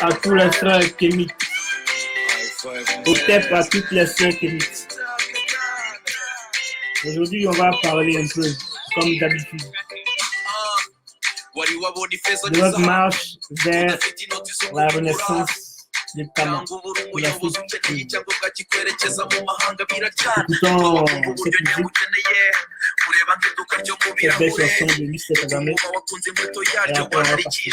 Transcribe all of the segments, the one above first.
à tous les frères kémites. Hotep à toutes les sœurs kémites. Aujourd'hui, on va parler un peu, comme d'habitude, de notre marche vers la renaissance du Kama, de l'Afrique. Écoutons cette musique, cette belle chanson de Mr. Kagame, et après on va passer.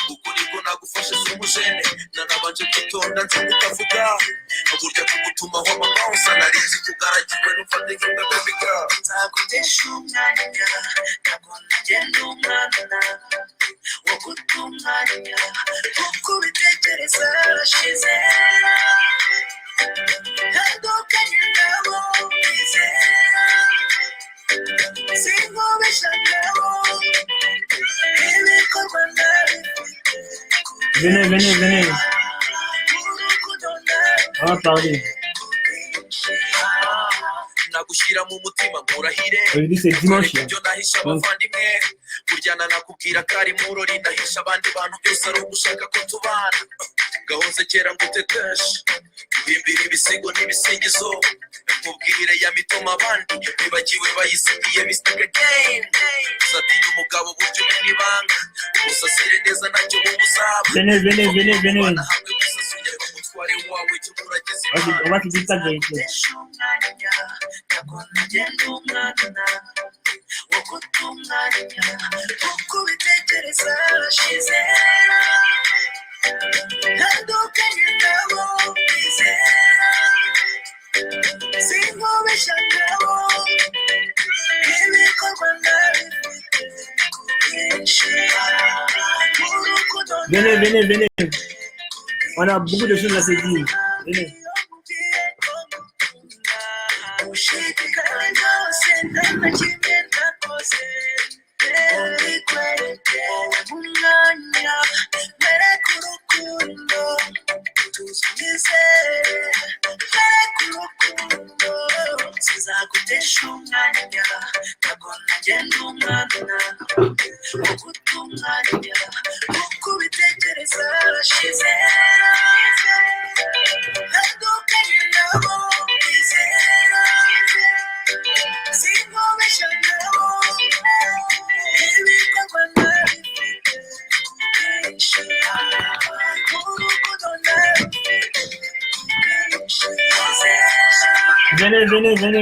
uko niko nagufasha sumujene nanabanje kwitonda nzi kutavuga uburyo kugutuma ho amabonsa narizi kugaragiwe n'ufate nk'indabika nzagutesha umwanya nabona ngenda umwana wo gutumanya kuko ubitekereza arashize ntandukanye nabo bizera sinkubesha nabo ibikorwa nabi. Venez. On va parler. Aujourd'hui c'est dimanche. Gahoze kera nguteteshe bimbira ibisigo n'ibisingizo nkubwire ya mitoma abandi bibagiwe bayisigiye mistake game uzatinya umugabo buryo n'ibanga usasire neza nacyo mu musaba venez on va te dire ça vérité Venez. On a beaucoup de choses à se dire. Venez.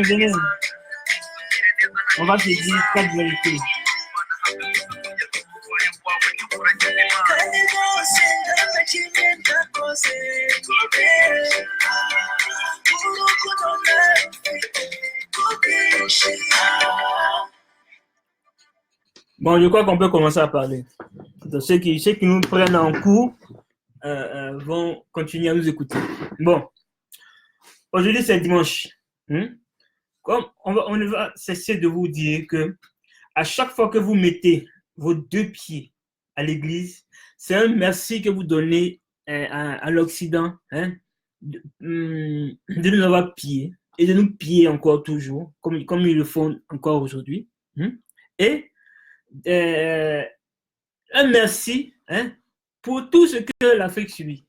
Venez. On va te dire quatre vérités. Bon, je crois qu'on peut commencer à parler. Donc, ceux qui nous prennent en cours vont continuer à nous écouter. Bon, aujourd'hui c'est dimanche. Comme on ne va cesser de vous dire que à chaque fois que vous mettez vos deux pieds à l'église, c'est un merci que vous donnez à l'Occident de nous avoir pillés et de nous piller encore toujours, comme ils le font encore aujourd'hui. Et un merci pour tout ce que l'Afrique subit.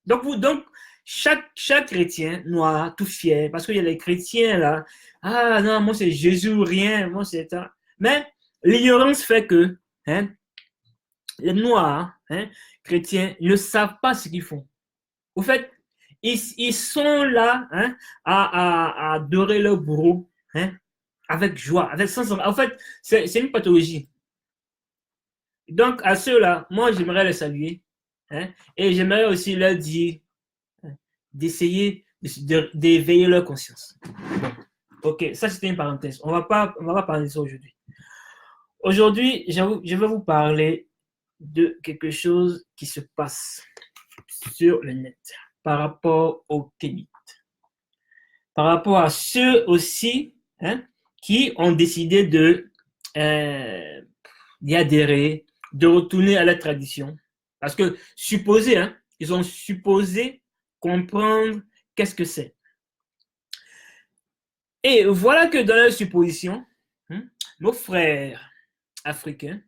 Donc, chaque chrétien noir, tout fier, parce qu'il y a les chrétiens là, ah non, moi c'est Jésus, rien, moi c'est ça. Mais l'ignorance fait que les noirs chrétiens ne savent pas ce qu'ils font. Au fait, ils sont là à adorer leur bourreau avec joie, avec sens. En fait, c'est une pathologie. Donc, à ceux-là, moi j'aimerais les saluer et j'aimerais aussi leur dire d'essayer d'éveiller leur conscience. Bon, ok, ça c'était une parenthèse. On va pas parler de ça aujourd'hui. Aujourd'hui, je vais vous parler de quelque chose qui se passe sur le net par rapport aux kémites. Par rapport à ceux aussi qui ont décidé d'y adhérer, de retourner à la tradition. Parce que ils ont supposé comprendre qu'est-ce que c'est. Et voilà que dans leur supposition, nos frères africains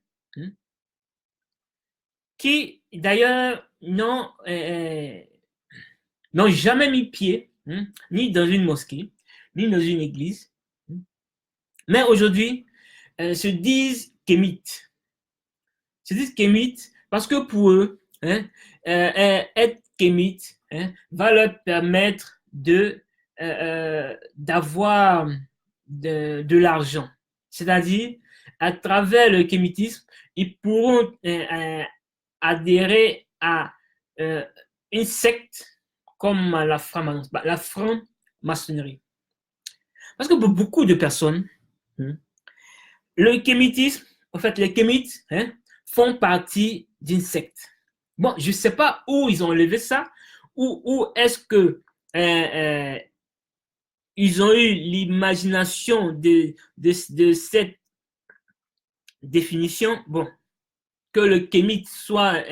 qui d'ailleurs n'ont jamais mis pied, ni dans une mosquée, ni dans une église, mais aujourd'hui se disent kémites. Se disent kémites parce que pour eux, être kémite va leur permettre d'avoir de l'argent. C'est-à-dire, à travers le kémitisme, ils pourront adhérer à une secte comme la franc-maçonnerie. Parce que pour beaucoup de personnes, le kémitisme, en fait, les kémites font partie d'une secte. Bon, je ne sais pas où ils ont levé ça, où est-ce que ils ont eu l'imagination de cette définition. Bon, que le kémite soit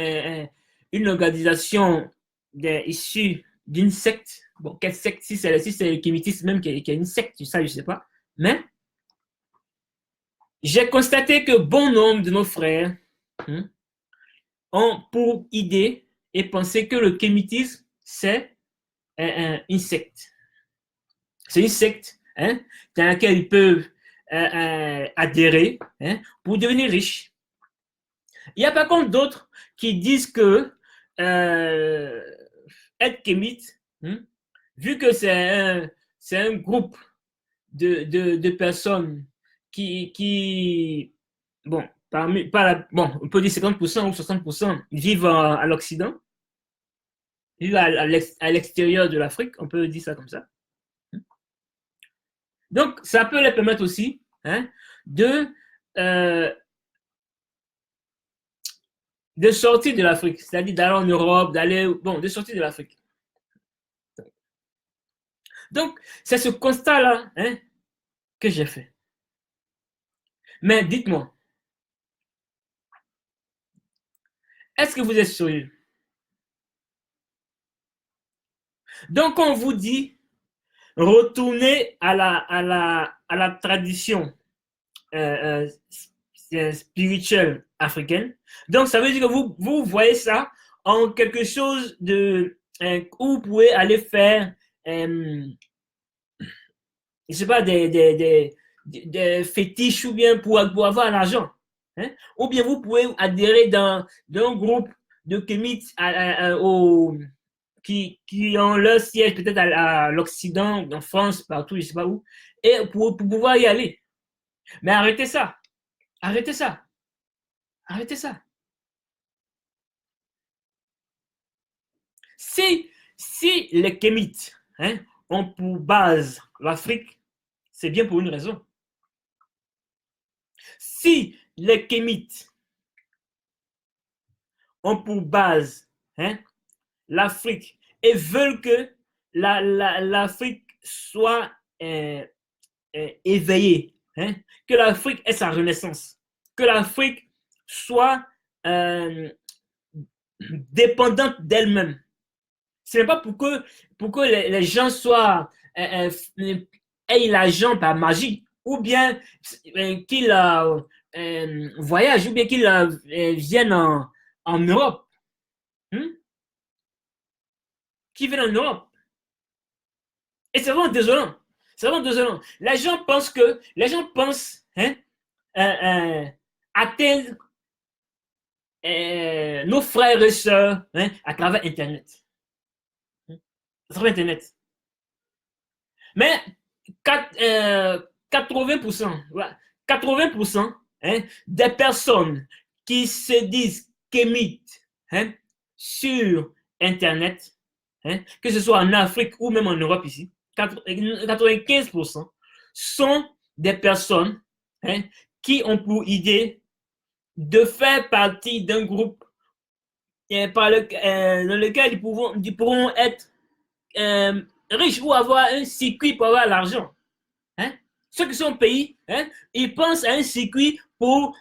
une organisation issue d'une secte. Bon, quelle secte? Si c'est le kémitisme même qui est une secte, ça, je ne sais pas. Mais j'ai constaté que bon nombre de nos frères ont pour idée et pensé que le kémitisme, c'est une secte. C'est une secte dans laquelle ils peuvent adhérer pour devenir riches. Il y a par contre d'autres qui disent que être kémite, vu que c'est un groupe de personnes qui bon, on peut dire 50% ou 60% vivent à l'Occident, vivent à l'extérieur de l'Afrique, on peut dire ça comme ça. Donc, ça peut les permettre aussi de sortir de l'Afrique, c'est-à-dire d'aller en Europe, de sortir de l'Afrique. Donc, c'est ce constat-là que j'ai fait. Mais dites-moi, est-ce que vous êtes sérieux? Donc, on vous dit, retournez à la tradition spirituelle africaine. Donc, ça veut dire que vous voyez ça en quelque chose où vous pouvez aller faire, je ne sais pas, des fétiches ou bien pour avoir l'argent. Ou bien vous pouvez adhérer dans un groupe de kémites qui ont leur siège peut-être à l'Occident, en France, partout, je ne sais pas où, et pour pouvoir y aller. Mais arrêtez ça. Arrêtez ça. Arrêtez ça. Si les kémites ont pour base l'Afrique, c'est bien pour une raison. Si les kémites ont pour base l'Afrique et veulent que l'Afrique soit éveillée, que l'Afrique ait sa renaissance, que l'Afrique soit dépendante d'elle-même. Ce n'est pas pour que les gens soient aient l'argent par magie, ou bien qu'ils voyagent, ou bien qu'ils viennent en Europe. Qui viennent en Europe. Et c'est vraiment désolant. C'est vraiment désolant. Les gens pensent atteindre nos frères et sœurs à travers Internet. À travers Internet. Mais 80%, 80% des personnes qui se disent kémites sur Internet, que ce soit en Afrique ou même en Europe ici, 95% sont des personnes qui ont pour idée de faire partie d'un groupe dans lequel ils pourront être riches ou avoir un circuit pour avoir l'argent. Ceux qui sont au pays, ils pensent à un circuit pour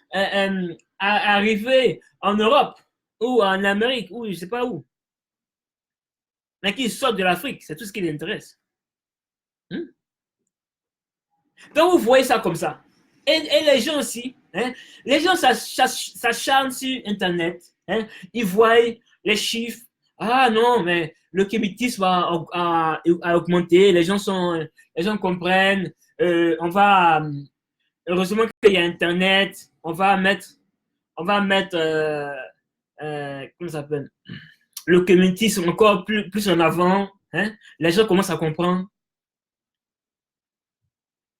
arriver en Europe ou en Amérique ou je ne sais pas où. Mais qui sortent de l'Afrique, c'est tout ce qui les intéresse. Donc vous voyez ça comme ça. Et les gens aussi Hein? Les gens s'acharnent sur Internet. Hein? Ils voient les chiffres. Ah non, mais le kémitisme a augmenté. Les gens comprennent. On va, heureusement qu'il y a Internet. On va mettre comment ça s'appelle? Le kémitisme encore plus en avant. Hein? Les gens commencent à comprendre.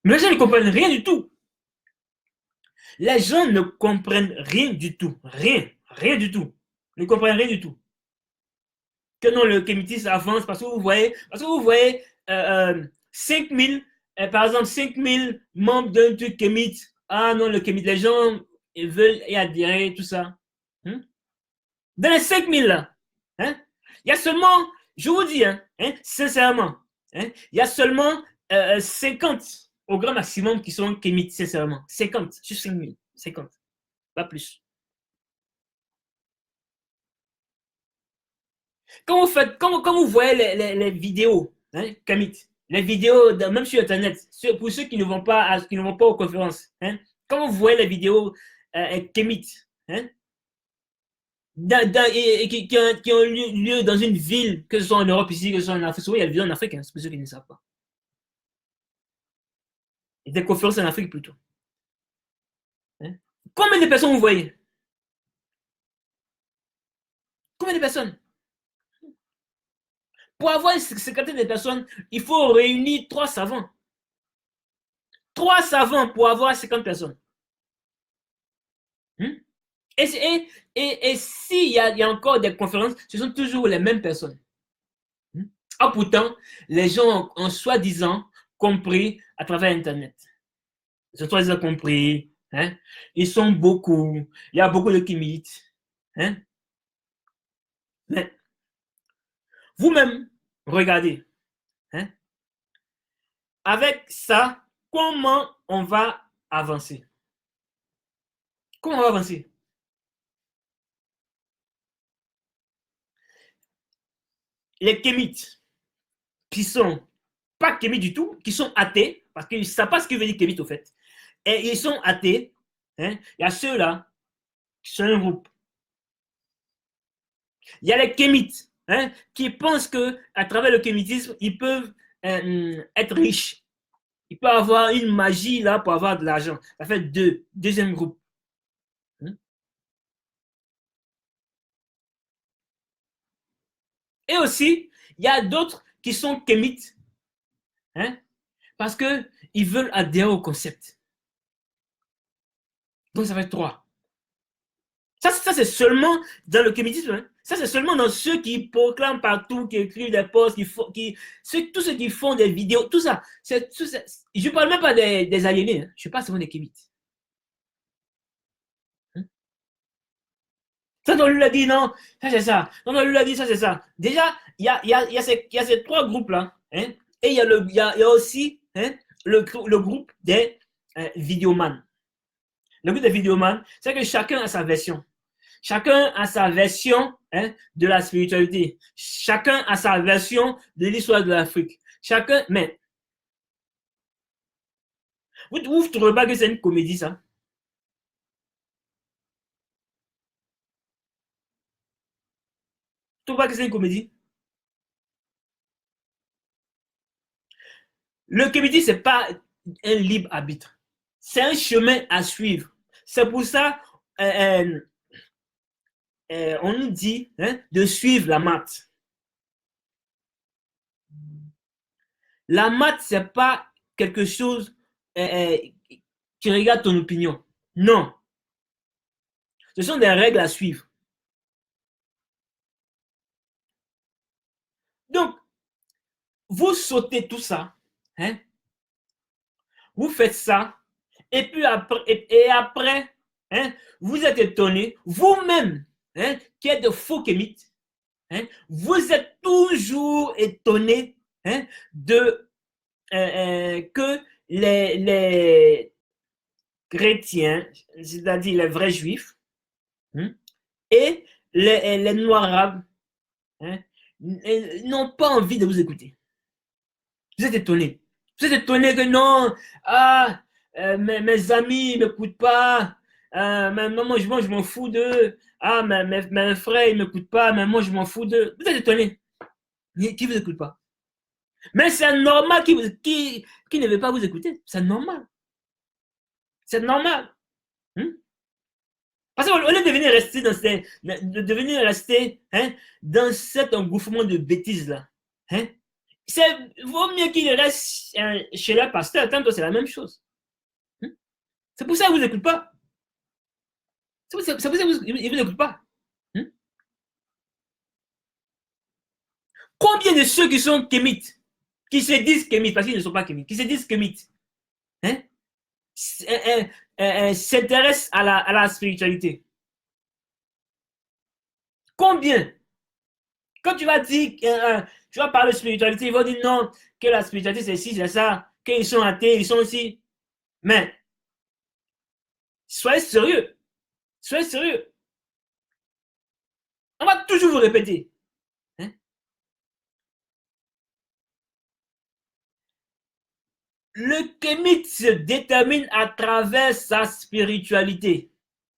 Mais les gens ne comprennent rien du tout. Les gens ne comprennent rien du tout. Rien du tout. Ne comprennent rien du tout. Que non, le kémitisme avance parce que vous voyez 5000, par exemple, 5000 membres d'un truc kémite. Ah non, le kémite, les gens ils veulent y adhérer, tout ça. Dans les 5000 là, hein, il y a seulement, je vous dis, sincèrement, il y a seulement 50 au grand maximum qui sont kémites, sincèrement. 50 sur 5000. 50. Pas plus. Quand vous voyez les vidéos, kémites, les vidéos, même sur Internet, pour ceux qui ne vont pas aux conférences, quand vous voyez les vidéos kémites, qui ont lieu dans une ville, que ce soit en Europe ici, que ce soit en Afrique, souvent il y a des vidéos en Afrique, c'est pour ceux qui ne savent pas. Et des conférences en Afrique plutôt. Combien de personnes vous voyez? Combien de personnes? Pour avoir une cinquantaine de personnes, il faut réunir 3 savants. 3 savants pour avoir 50 personnes. Et s'il y a encore des conférences, ce sont toujours les mêmes personnes. Ah, pourtant, les gens ont soi-disant compris à travers Internet. Ils ont soi-disant compris. Ils sont beaucoup. Il y a beaucoup de kémites. Mais vous-même, regardez. Avec ça, comment on va avancer? Comment on va avancer? Les kémites qui sont pas kémites du tout, qui sont athées, parce qu'ils ne savent pas ce que veut dire kémite au fait, et ils sont athées, il y a ceux-là qui sont un groupe. Il y a les kémites qui pensent qu'à travers le kémitisme, ils peuvent être riches. Ils peuvent avoir une magie là pour avoir de l'argent. Ça fait deuxième groupe. Et aussi, il y a d'autres qui sont kémites parce qu'ils veulent adhérer au concept. Donc, ça fait 3. Ça c'est seulement dans le kémitisme. Ça, c'est seulement dans ceux qui proclament partout, qui écrivent des posts, tous ceux qui font des vidéos, tout ça. Je ne parle même pas des aliénés. Je parle seulement des kémites. Ça, on lui a dit non, ça c'est ça. Non, on lui a dit ça c'est ça. Déjà, il y a ces 3 groupes-là. Et il y a aussi le groupe des vidéomans. Le groupe des vidéomans, c'est que chacun a sa version. Chacun a sa version de la spiritualité. Chacun a sa version de l'histoire de l'Afrique. Chacun, mais vous ne trouvez pas que c'est une comédie, ça? Tu ne trouvez pas que c'est une comédie? Le comédie, ce n'est pas un libre arbitre. C'est un chemin à suivre. C'est pour ça on nous dit de suivre la maths. La maths, ce n'est pas quelque chose qui regarde ton opinion. Non. Ce sont des règles à suivre. Donc, vous sautez tout ça. Vous faites ça. Et puis après, vous êtes étonné, vous-même, qui êtes de faux kémites, vous êtes toujours étonné de que les chrétiens, c'est-à-dire les vrais juifs, et les noirs arabes n'ont pas envie de vous écouter. Vous êtes étonné. Vous êtes étonné que non, mes amis ne m'écoutent pas. mais moi, je m'en fous d'eux. Ah, mes frères, ils ne m'écoutent pas, mais moi, je m'en fous d'eux. Vous êtes étonné. Qui ne vous écoute pas? Mais c'est normal qui ne veut pas vous écouter. C'est normal. C'est normal. Hmm? Parce qu'au lieu de venir rester dans cet engouffrement de bêtises là, hein, c'est vaut mieux qu'il reste chez le pasteur, tant que c'est la même chose. Hmm? C'est pour ça qu'il ne vous écoute pas. C'est pour ça qu'il ne vous écoute pas. Hmm? Combien de ceux qui sont kémites, qui se disent kémites, parce qu'ils ne sont pas kémites, qui se disent kémites, hein, s'intéressent à la spiritualité? Combien? Quand tu vas dire, tu vas parler de spiritualité, ils vont dire non, que la spiritualité c'est ci, c'est ça, qu'ils sont athées, ils sont aussi. Mais soyez sérieux, soyez sérieux. On va toujours vous répéter. Hein? Le kémite se détermine à travers sa spiritualité.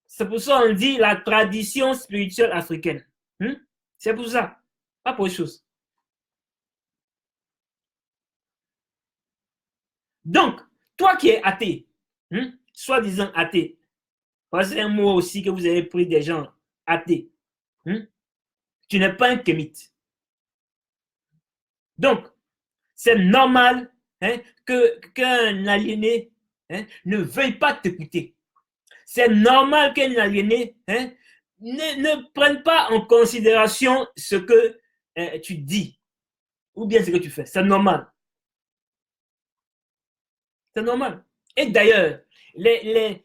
C'est pour ça qu'on dit la tradition spirituelle africaine. C'est pour ça, pas pour autre chose. Donc, toi qui es athée, soi-disant athée, c'est un mot aussi que vous avez pris des gens athées. Tu n'es pas un kémite. Donc, c'est normal qu'un aliéné ne veuille pas t'écouter. C'est normal qu'un aliéné ne prenne pas en considération ce que tu dis ou bien ce que tu fais. C'est normal. C'est normal. Et d'ailleurs, il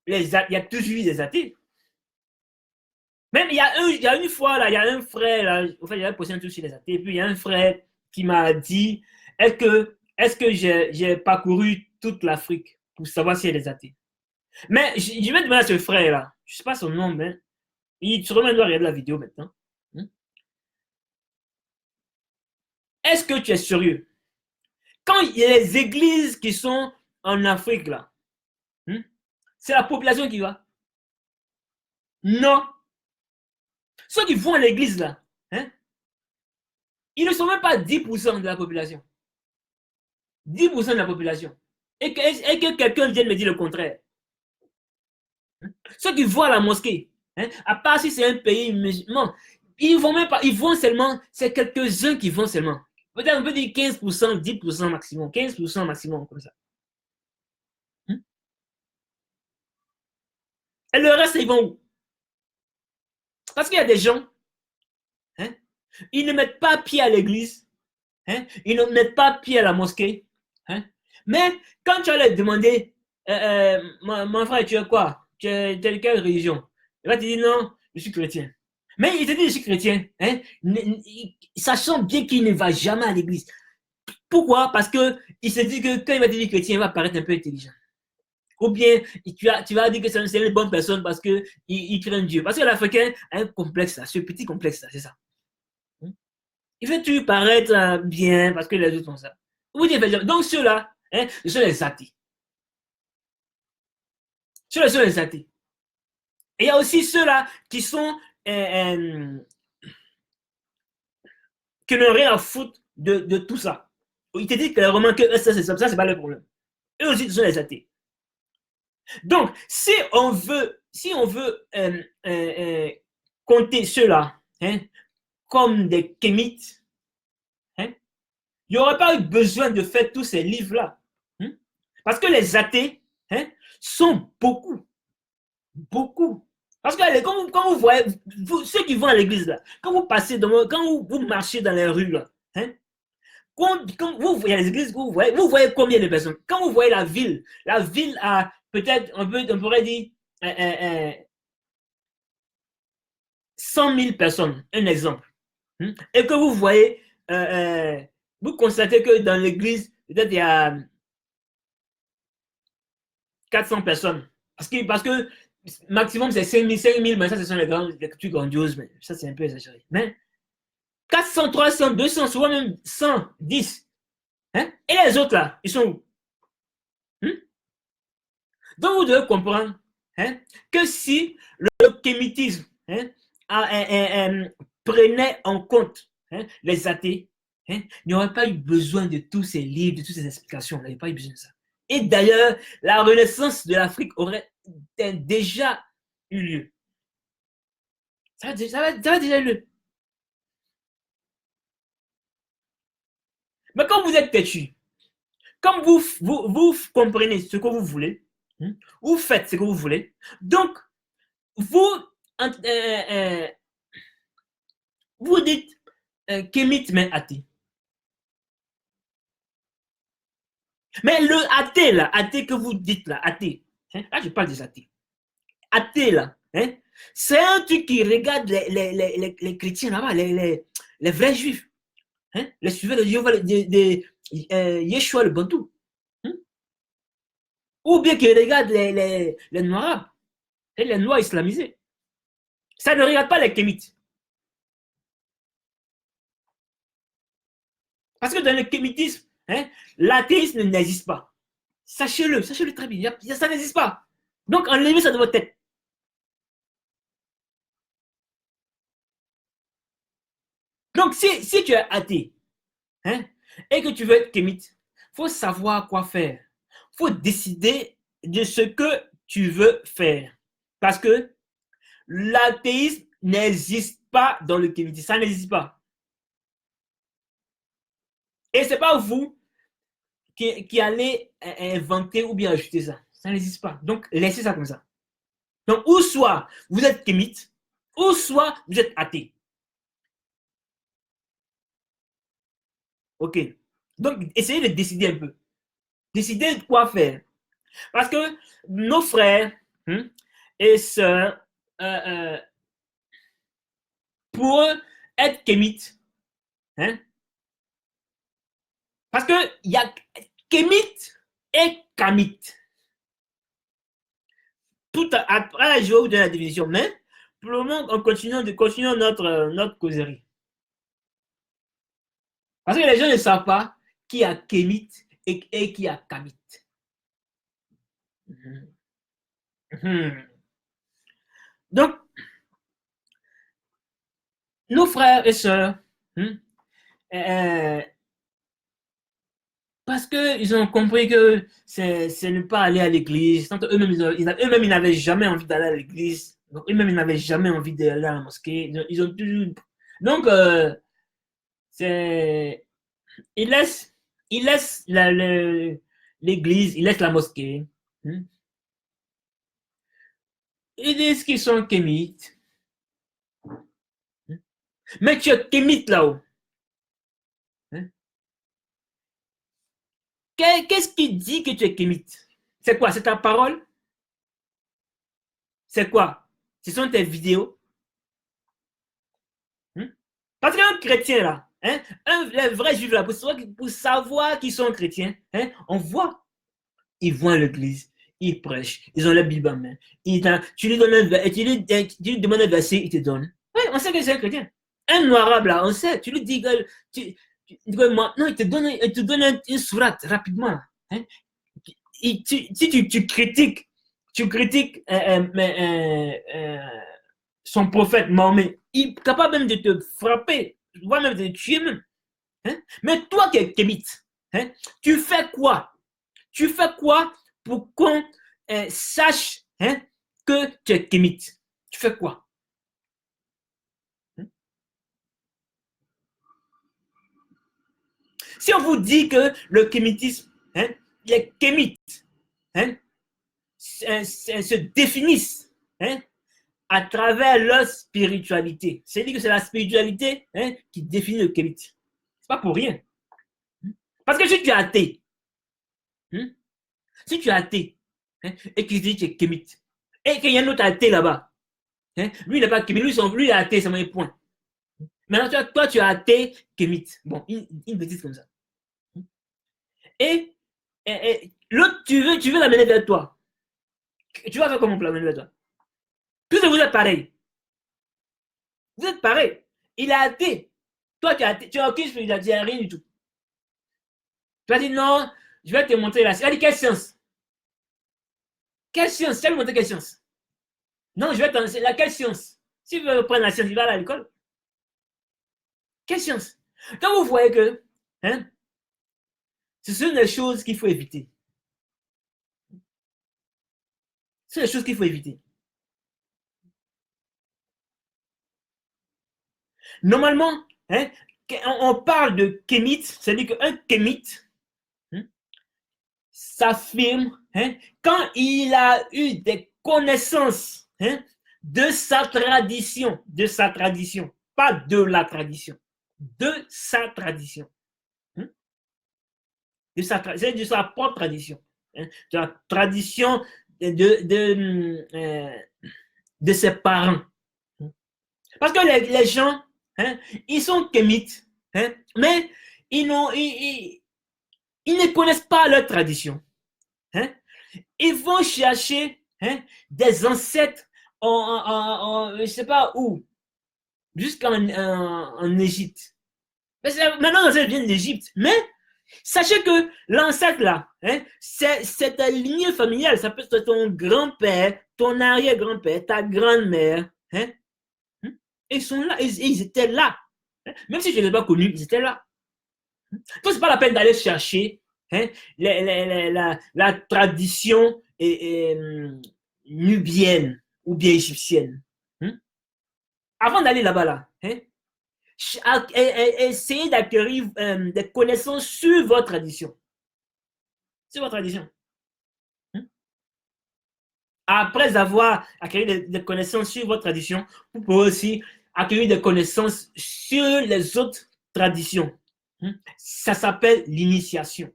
y a toujours eu des athées. Même il y a une fois, là, il y a un frère, là, en fait, j'avais posé un truc sur les athées, et puis il y a un frère qui m'a dit, est-ce que j'ai parcouru toute l'Afrique pour savoir s'il y a des athées? Mais je vais demander à ce frère-là, je ne sais pas son nom, mais il sûrement doit regarder la vidéo maintenant. Est-ce que tu es sérieux? Quand il y a les églises qui sont en Afrique, là, c'est la population qui va. Non. Ceux qui vont à l'église, là, ils ne sont même pas 10% de la population. 10% de la population. Et que quelqu'un vienne me dire le contraire. Ceux qui vont à la mosquée, à part si c'est un pays musulman, ils vont même pas, ils vont seulement, c'est quelques-uns qui vont seulement. Peut-être on peut dire 15%, 10% maximum, 15% maximum, comme ça. Et le reste, ils vont où? Parce qu'il y a des gens, ils ne mettent pas pied à l'église, ils ne mettent pas pied à la mosquée, mais quand tu vas leur demander, mon frère, tu es quoi? Tu es de quelle religion? Il va te dire non, je suis chrétien. Mais il te dit je suis chrétien, sachant bien qu'il ne va jamais à l'église. Pourquoi? Parce qu'il se dit que quand il va te dire chrétien, il va paraître un peu intelligent. Ou bien tu vas dire que c'est une bonne personne parce qu'il craint Dieu. Parce que l'Africain a un complexe là, ce petit complexe là, c'est ça. Il veut toujours paraître bien parce que les autres font ça. Donc ceux-là, ce sont les athées. Ceux-là sont les athées. Et il y a aussi ceux-là qui sont qui n'ont rien à foutre de tout ça. Il te dit clairement que ça, c'est pas le problème. Eux aussi, ce sont les athées. Donc, si on veut compter ceux-là comme des kémites, il n'y aurait pas eu besoin de faire tous ces livres-là. Parce que les athées sont beaucoup. Beaucoup. Parce que quand vous voyez, ceux qui vont à l'église, là, quand vous passez, quand vous marchez dans les rues, là, quand vous voyez les églises, vous voyez combien de personnes. Quand vous voyez la ville a peut-être, on pourrait dire, 100 000 personnes, un exemple. Et que vous voyez, vous constatez que dans l'église, peut-être il y a 400 personnes. Parce que maximum c'est 5 000, mais ça ce sont les trucs grandioses, mais ça c'est un peu exagéré. Mais 400, 300, 200, souvent même 110. Et les autres là, ils sont où? Donc, vous devez comprendre que si le kémitisme prenait en compte les athées, il n'y aurait pas eu besoin de tous ces livres, de toutes ces explications. On n'avait pas eu besoin de ça. Et d'ailleurs, la renaissance de l'Afrique aurait déjà eu lieu. Ça va déjà eu lieu. Mais quand vous êtes têtu, comme vous comprenez ce que vous voulez, vous faites ce que vous voulez, donc vous, vous dites kémite mais athée. Mais le athée là, athée que vous dites là, athée, là je parle des athées. Athée là, c'est un truc qui regarde les chrétiens là-bas, les vrais juifs, les suivants de Yeshua le Bantou. Ou bien qui regarde les noirs, les noirs islamisés. Ça ne regarde pas les kémites. Parce que dans le kémitisme, l'athéisme n'existe pas. Sachez-le très bien. Ça n'existe pas. Donc, enlevez ça de votre tête. Donc, si tu es athée et que tu veux être kémite, il faut savoir quoi faire. Il faut décider de ce que tu veux faire. Parce que l'athéisme n'existe pas dans le kémitisme. Ça n'existe pas. Et ce n'est pas vous qui allez inventer ou bien ajouter ça. Ça n'existe pas. Donc, laissez ça comme ça. Donc, ou soit vous êtes kémite, ou soit vous êtes athée. OK. Donc, essayez de décider un peu. Décidez de quoi faire. Parce que nos frères et sœurs, pour être kémite, parce qu'il y a kémite et kamite. Tout après, je vais vous donner la définition, mais pour le moment, on continue notre causerie. Parce que les gens ne savent pas qui a kémite et qui a kamite. Donc, nos frères et sœurs, parce qu'ils ont compris que c'est ne pas aller à l'église. Eux-mêmes, ils n'avaient jamais envie d'aller à l'église. Donc, eux-mêmes, ils n'avaient jamais envie d'aller à la mosquée. Ils ont toujours... Donc, ils laissent l'église, ils laissent la mosquée. Ils disent qu'ils sont kémites. Mais tu es kémite là-haut. Qu'est-ce qui dit que tu es kémite? C'est quoi? C'est ta parole? C'est quoi? Ce sont tes vidéos? Parce qu'un chrétien là, les vrais juifs là, pour savoir qu'ils sont chrétiens, on voit. Ils vont à l'église, ils prêchent, ils ont la Bible en main. Tu lui demandes un verset, il te donne. Oui, on sait que c'est un chrétien. Un noir arabe là, on sait, tu lui dis que non, il te donne une sourate rapidement. Si tu critiques son prophète Mahomet, il est capable même de te frapper, voire même de te tuer même. Mais toi qui es kémite, tu fais quoi? Tu fais quoi pour qu'on sache que tu es kémite? Tu fais quoi? Si on vous dit que le kémitisme, les kémites se définissent à travers leur spiritualité. C'est-à-dire que c'est la spiritualité qui définit le kémite. C'est pas pour rien. Parce que si tu es athée, si tu es athée et qu'il dit que tu es kémite, et qu'il y a un autre athée là-bas, lui il n'est pas kémite, lui il est athée, c'est mon point. Maintenant, toi tu es athée, kémite. Bon, une bêtise comme ça. Et l'autre, tu veux l'amener vers toi. Tu vas faire comment pour l'amener vers toi? Tous vous êtes pareil. Vous êtes pareil. Il est athée. Toi, tu as aucune spiritualité, rien du tout. Tu vas dire non, je vais te montrer la science. Il a dit quelle science? Quelle science? Tu vas lui montrer quelle science? Non, je vais t'enseigner laquelle science? Si tu veux prendre la science, il va à l'école. Quelle science? Donc vous voyez que hein, ce sont des choses qu'il faut éviter. C'est des choses qu'il faut éviter. Normalement, hein, on parle de kémite, c'est-à-dire qu'un kémite hein, s'affirme hein, quand il a eu des connaissances hein, de sa tradition, pas de la tradition, de sa tradition. Hein, c'est de sa propre tradition, hein, de la tradition de ses parents. Parce que les gens, hein, ils sont kémites, hein, mais ils, ils ne connaissent pas leur tradition. Hein. Ils vont chercher hein, des ancêtres je ne sais pas où, jusqu'en Égypte. Maintenant, l'ancêtre vient d'Égypte, mais sachez que l'ancêtre là, hein, c'est ta lignée familiale. Ça peut être ton grand-père, ton arrière-grand-père, ta grand-mère. Hein. Ils sont là, ils étaient là. Même si je ne les ai pas connus, ils étaient là. Donc, ce n'est pas la peine d'aller chercher hein, la tradition nubienne ou bien égyptienne. Hein. Avant d'aller là-bas, là, hein, essayez d'acquérir des connaissances sur votre tradition. Sur votre tradition. Hein. Après avoir acquis des connaissances sur votre tradition, vous pouvez aussi acquérir des connaissances sur les autres traditions. Ça s'appelle l'initiation.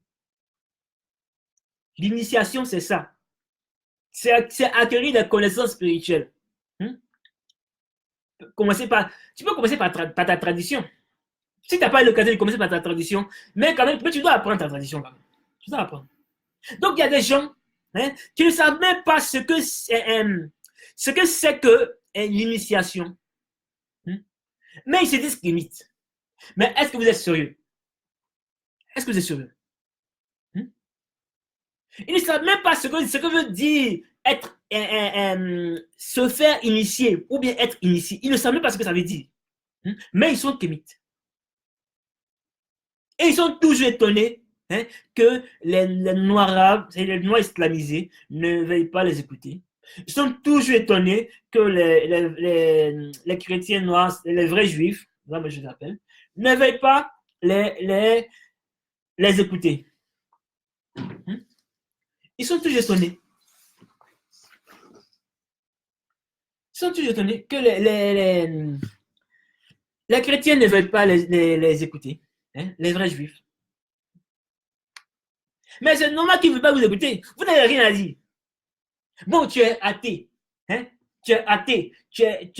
L'initiation, c'est ça. C'est acquérir des connaissances spirituelles. Tu peux commencer par ta tradition. Si tu n'as pas l'occasion de commencer par ta tradition, mais quand même, tu dois apprendre ta tradition. Tu dois apprendre. Donc, il y a des gens hein, qui ne savent même pas ce que c'est que l'initiation. Mais ils se disent limite. Mais est-ce que vous êtes sérieux? Est-ce que vous êtes sérieux? Ils ne savent même pas ce que veut dire être, se faire initier ou bien être initié. Ils ne savent même pas ce que ça veut dire. Mais ils sont kémites. Et ils sont toujours étonnés hein, que les Noirs arabes, les Noirs islamisés, ne veuillent pas les écouter. Ils sont toujours étonnés que les chrétiens noirs, les vrais juifs, comme je les appelle, ne veuillent pas les écouter. Ils sont toujours étonnés. Ils sont toujours étonnés que les chrétiens ne veulent pas les écouter, hein, les vrais juifs. Mais c'est normal qu'ils ne veulent pas vous écouter. Vous n'avez rien à dire. Bon, tu es athée. Hein? Tu es athée. Tu es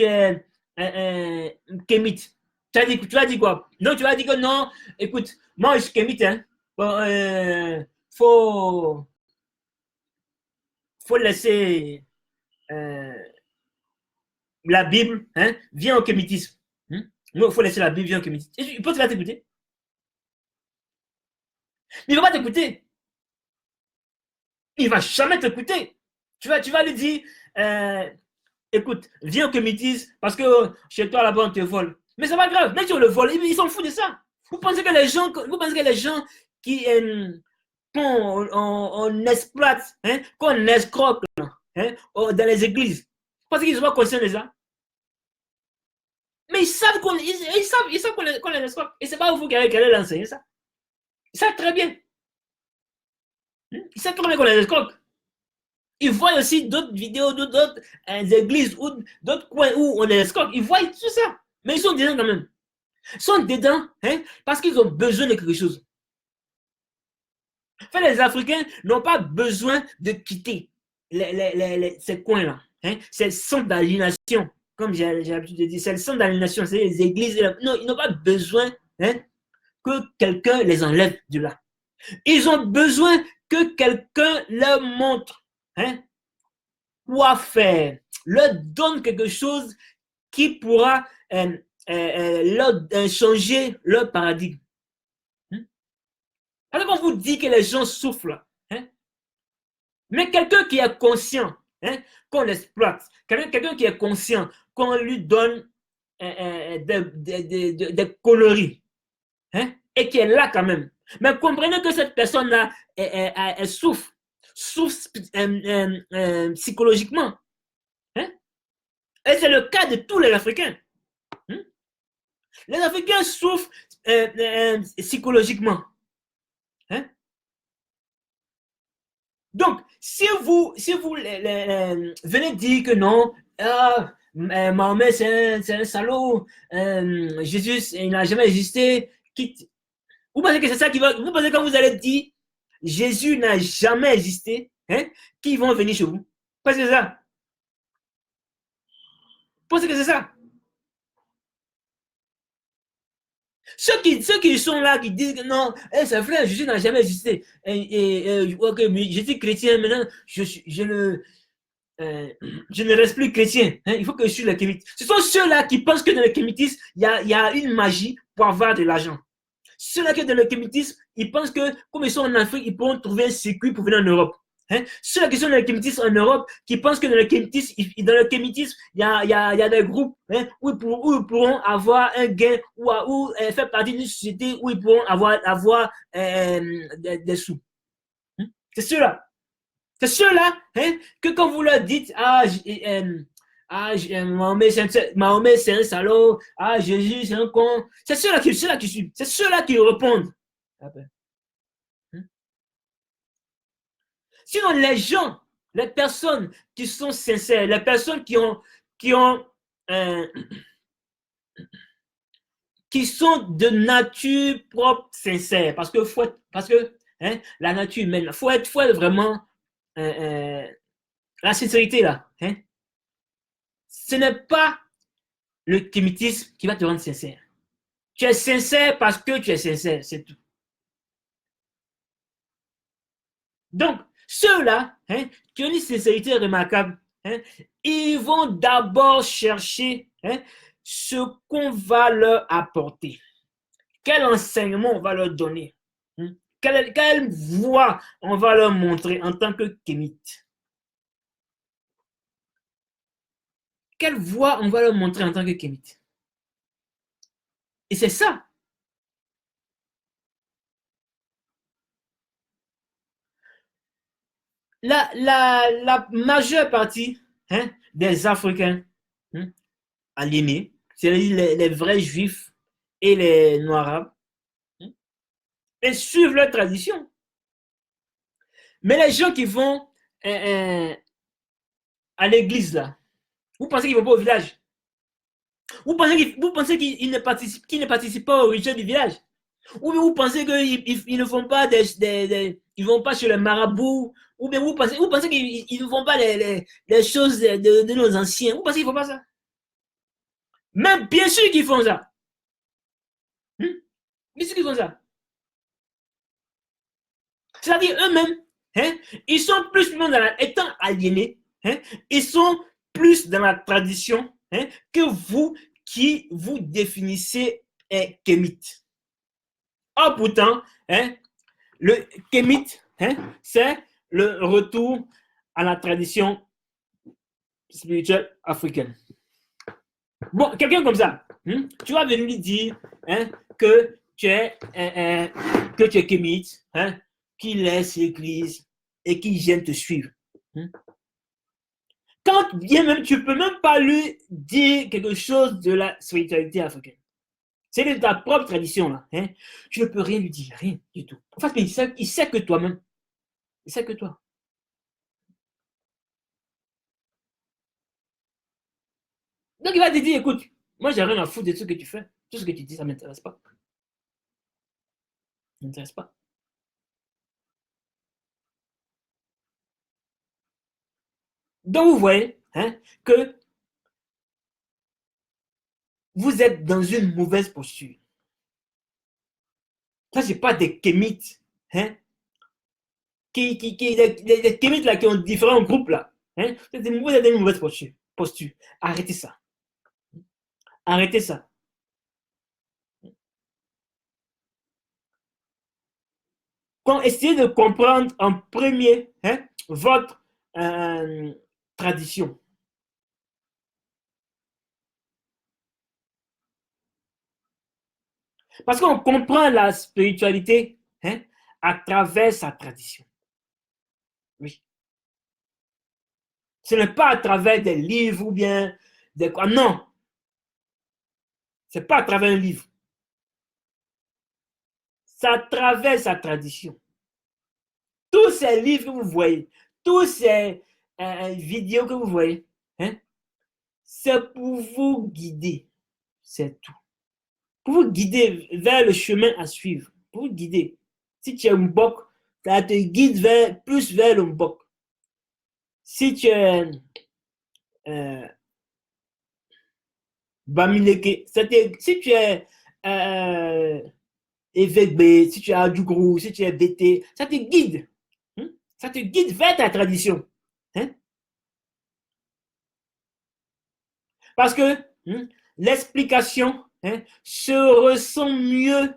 kémite. Tu as dit quoi? Non, tu as dit que non. Écoute, moi, je suis kémite. Hein? Bon, faut laisser la Bible hein, vient au kémitisme. Il faut laisser la Bible vient au kémitisme. Il peut te faire t'écouter. Il ne va pas t'écouter. Il ne va jamais t'écouter. Tu vas lui dire, écoute, viens au kémitisme parce que chez toi là-bas on te vole. Mais c'est pas grave, même si on le vole, ils s'en foutent de ça. Vous pensez que les gens qui qu'on exploite, hein, qu'on escroque hein, dans les églises, vous pensez qu'ils sont pas conscients de ça? Mais ils savent qu'on les escroque. Et c'est pas vous qui allez l'enseigner ça. Ils savent très bien. Ils savent très bien qu'on les escroque. Ils voient aussi d'autres vidéos, d'autres églises ou d'autres coins où on les escroque. Ils voient tout ça. Mais ils sont dedans quand même. Ils sont dedans hein, parce qu'ils ont besoin de quelque chose. En fait, les Africains n'ont pas besoin de quitter ces coins-là. Hein. C'est le centre d'aliénation. Comme j'ai l'habitude de dire, c'est le centre d'aliénation. C'est les églises. Non, ils n'ont pas besoin hein, que quelqu'un les enlève de là. Ils ont besoin que quelqu'un leur montre hein, quoi faire, leur donne quelque chose qui pourra leur changer leur paradigme. Alors qu'on vous dit que les gens souffrent, hein, Mais quelqu'un qui est conscient, qu'on l'exploite, quelqu'un qui est conscient, qu'on lui donne des coloris, et qui est là quand même. Mais comprenez que cette personne-là, elle souffre psychologiquement. Hein? Et c'est le cas de tous les Africains. Hein? Les Africains souffrent psychologiquement. Hein? Donc, si vous venez dire que non, Mahomet c'est un salaud, Jésus il n'a jamais existé, vous pensez que c'est ça qui va. Vous pensez que quand vous allez dire Jésus n'a jamais existé, qui vont venir chez vous? Parce que c'est ça. Vous pensez que c'est ça? Ceux qui sont là, qui disent que non, c'est vrai, Jésus n'a jamais existé. Okay, je suis chrétien maintenant, je ne reste plus chrétien. Il faut que je suis le kémite. Ce sont ceux-là qui pensent que dans le kémitisme, il y a une magie pour avoir de l'argent. Ceux-là qui sont dans le kémitisme, ils pensent que comme ils sont en Afrique, ils pourront trouver un circuit pour venir en Europe. Ceux qui sont dans le kémitisme en Europe, qui pensent que dans le kémitisme, il y a des groupes où ils pourront avoir un gain ou faire partie d'une société où ils pourront avoir des sous. C'est ceux-là. C'est ceux-là que quand vous leur dites Mahomet c'est un salaud, Jésus c'est un con, c'est ceux-là qui suivent, c'est ceux-là qui répondent. Sinon, les gens, les personnes qui sont sincères, les personnes euh, qui sont de nature propre, sincère, parce que la nature humaine, il faut être vraiment la sincérité là. Ce n'est pas le kémitisme qui va te rendre sincère. Tu es sincère parce que tu es sincère, c'est tout. Donc, ceux-là, qui ont une sincérité remarquable, ils vont d'abord chercher ce qu'on va leur apporter. Quel enseignement on va leur donner. Quelle voie on va leur montrer en tant que kémite. Quelle voie on va leur montrer en tant que kémite. Et c'est ça. La majeure partie des Africains aliénés, c'est-à-dire les vrais juifs et les noirs arabes, et suivent leur tradition. Mais les gens qui vont à l'église, là, vous pensez qu'ils ne vont pas au village? Vous pensez qu'ils ne participent pas au rituel du village? Ou bien vous pensez qu'ils ne font pas ils vont pas chez le marabout? Ou bien vous pensez qu'ils ne font pas les choses de nos anciens? Vous pensez qu'ils ne font pas ça? Même bien sûr qu'ils font ça. Bien sûr qu'ils font ça. C'est-à-dire eux-mêmes, ils sont plus, étant aliénés, ils sont plus dans la tradition que vous qui vous définissez kémite. Or, pourtant, le kémite, c'est le retour à la tradition spirituelle africaine. Bon, quelqu'un comme ça, tu vas venir lui dire que tu es kémite, qui laisse l'église et qui vient te suivre. Quand bien même, tu ne peux même pas lui dire quelque chose de la spiritualité africaine. C'est de ta propre tradition, là. Tu ne peux rien lui dire, rien du tout. En fait, il sait que toi-même. Il sait que toi. Donc, il va te dire, écoute, moi, j'ai rien à foutre de ce que tu fais. Tout ce que tu dis, ça ne m'intéresse pas. Ça ne m'intéresse pas. Donc, vous voyez que vous êtes dans une mauvaise posture. Ça, ce n'est pas des kémites. Les kémites là, qui ont différents groupes là. Vous êtes dans une mauvaise posture. Arrêtez ça. Arrêtez ça. Essayez de comprendre en premier votre tradition. Parce qu'on comprend la spiritualité à travers sa tradition. Oui. Ce n'est pas à travers des livres ou bien des quoi. Non. Ce n'est pas à travers un livre. C'est à travers sa tradition. Tous ces livres que vous voyez, tous ces vidéos que vous voyez, c'est pour vous guider. C'est tout. Pour vous guider vers le chemin à suivre. Pour vous guider. Si tu es un bok, ça te guide plus vers le bok. Si tu es Bamileke, si tu es évêque B, si tu es Adjougrou, si tu es BT, ça te guide. Ça te guide vers ta tradition. Parce que l'explication se ressent mieux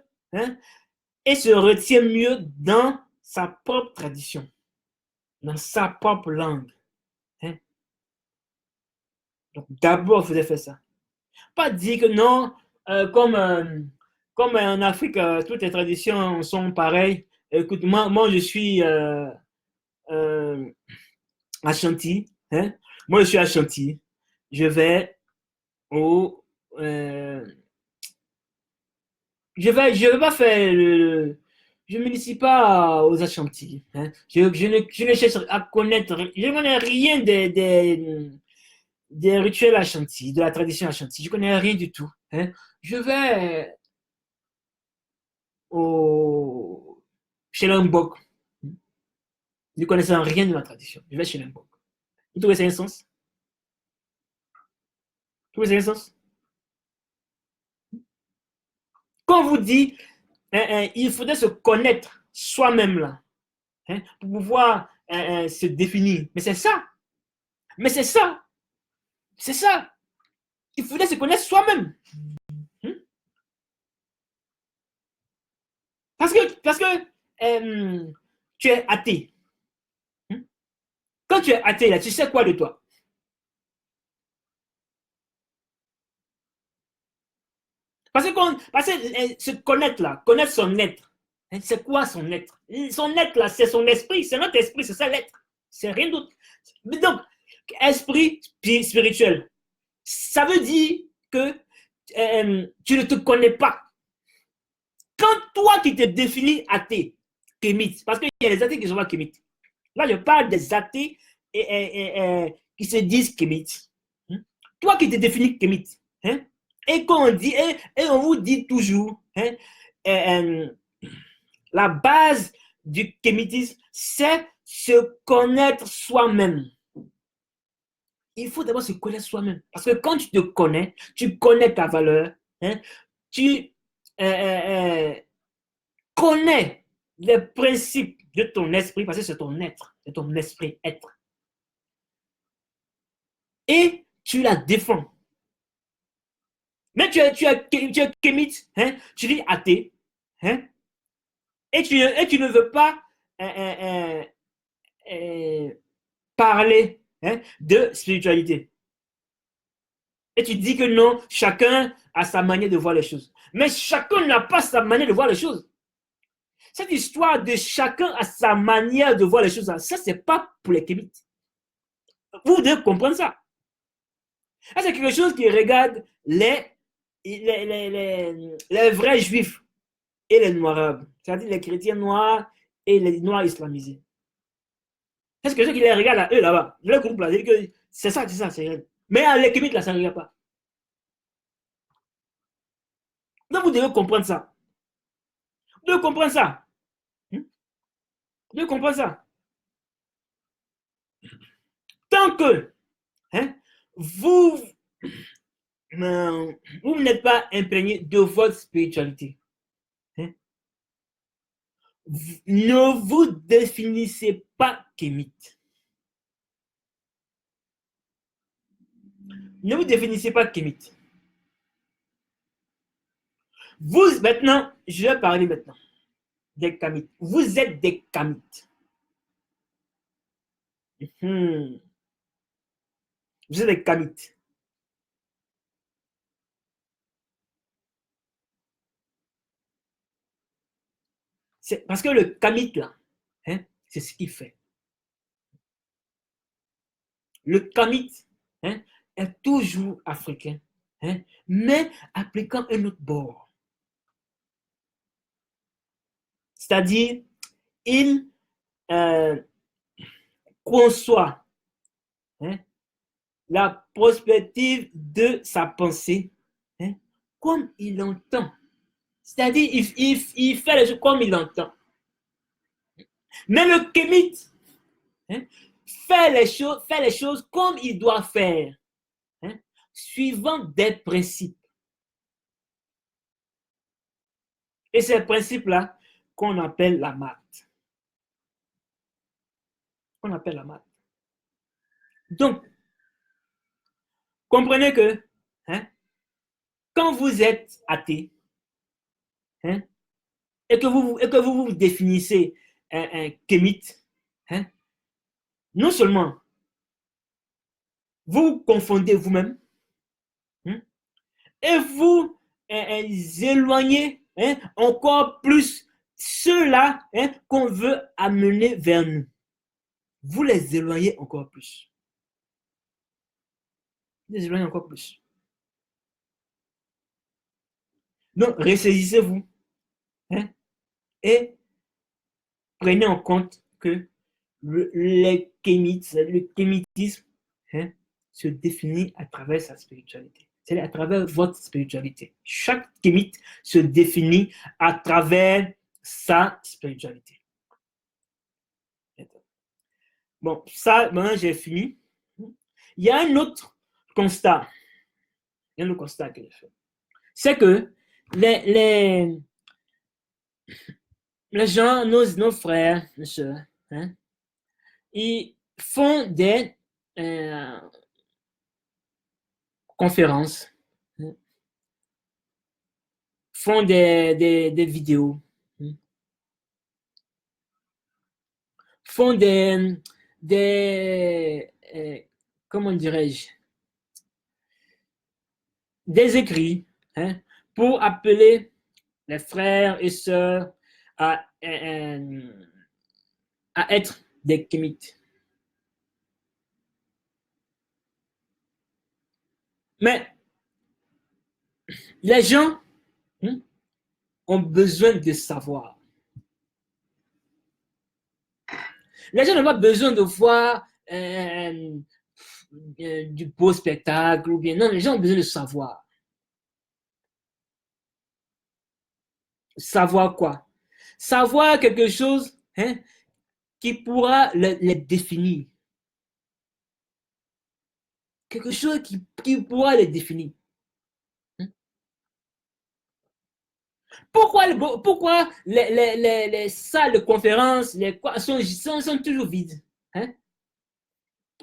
et se retient mieux dans sa propre tradition, dans sa propre langue. Donc, d'abord, il faudrait faire ça. Pas dire que non, comme en Afrique, toutes les traditions sont pareilles. Écoute, moi je suis Ashanti. Moi, je suis Ashanti. Je vais au. Je vais pas faire je ne m'initie pas aux Ashanti. Je ne cherche à connaître. Je ne connais rien des rituels Ashanti, de la tradition Ashanti. Je ne connais rien du tout. Je vais chez l'Ambok. Ne connaissant rien de la tradition. Je vais chez l'Ambok. Vous trouvez ça un sens? Vous trouvez ça un sens? Quand on vous dit il faudrait se connaître soi-même là, pour pouvoir se définir. Mais c'est ça. Mais c'est ça. C'est ça. Il faudrait se connaître soi-même. Parce que tu es athée. Quand tu es athée, là, tu sais quoi de toi? Parce que se connaître là, connaître son être, c'est quoi son être? Son être là, c'est son esprit, c'est notre esprit, c'est ça l'être. C'est rien d'autre. Donc, esprit spirituel, ça veut dire que tu ne te connais pas. Quand toi qui te définis athée, kémite, parce qu'il y a des athées qui ne sont pas kémites. Là, je parle des athées qui se disent kémites. Toi qui te définis kémite, et qu'on dit, et on vous dit toujours, la base du kémitisme, c'est se connaître soi-même. Il faut d'abord se connaître soi-même. Parce que quand tu connais ta valeur, tu connais les principes de ton esprit, parce que c'est ton être, c'est ton esprit être. Et tu la défends. Mais tu es kémite, tu dis athée, et tu ne veux pas parler de spiritualité. Et tu dis que non, chacun a sa manière de voir les choses. Mais chacun n'a pas sa manière de voir les choses. Cette histoire de chacun a sa manière de voir les choses, ça, c'est pas pour les kémites. Vous devez comprendre ça. Ça, c'est quelque chose qui regarde les vrais juifs et les noirs arabes, c'est-à-dire les chrétiens noirs et les noirs islamisés. C'est quelque chose qui les regarde à eux là-bas, le groupe là, c'est ça, c'est mais à les kémites là, ça ne regarde pas. Donc vous devez comprendre ça. Vous devez comprendre ça. Vous devez comprendre ça. Tant que vous, vous n'êtes pas imprégné de votre spiritualité, ne vous définissez pas kémite. Ne vous définissez pas kémite. Vous, maintenant, je vais parler maintenant des kamites. Vous êtes des kamites. Vous êtes des Kamites. C'est parce que le Kamite, là, c'est ce qu'il fait. Le Kamite est toujours africain, mais appliquant un autre bord. C'est-à-dire, il conçoit la perspective de sa pensée comme il l'entend. C'est-à-dire, il fait les choses comme il l'entend. Mais le kémite fait les choses comme il doit faire, suivant des principes. Et ces principes-là qu'on appelle la maths. On appelle la maths. Donc, comprenez que quand vous êtes athée et que vous vous définissez un kémite, non seulement vous confondez vous-même et vous éloignez encore plus ceux-là qu'on veut amener vers nous. Vous les éloignez encore plus. Vous les éloignez encore plus. Donc, ressaisissez-vous et prenez en compte que le kémitisme se définit à travers sa spiritualité. C'est à travers votre spiritualité. Chaque kémite se définit à travers sa spiritualité. Bon, ça, maintenant j'ai fini. Il y a un autre constat. Il y a un autre constat que j'ai fait. C'est que les gens, nos frères, nos soeurs, ils font des conférences, font des vidéos, font comment dirais-je, des écrits pour appeler les frères et sœurs à être des kémites. Mais les gens ont besoin de savoir. Les gens n'ont pas besoin de voir du beau spectacle ou bien non, les gens ont besoin de savoir. Savoir quoi? Savoir quelque chose qui pourra les définir. Quelque chose qui pourra les définir. Pourquoi les salles de conférence sont toujours vides?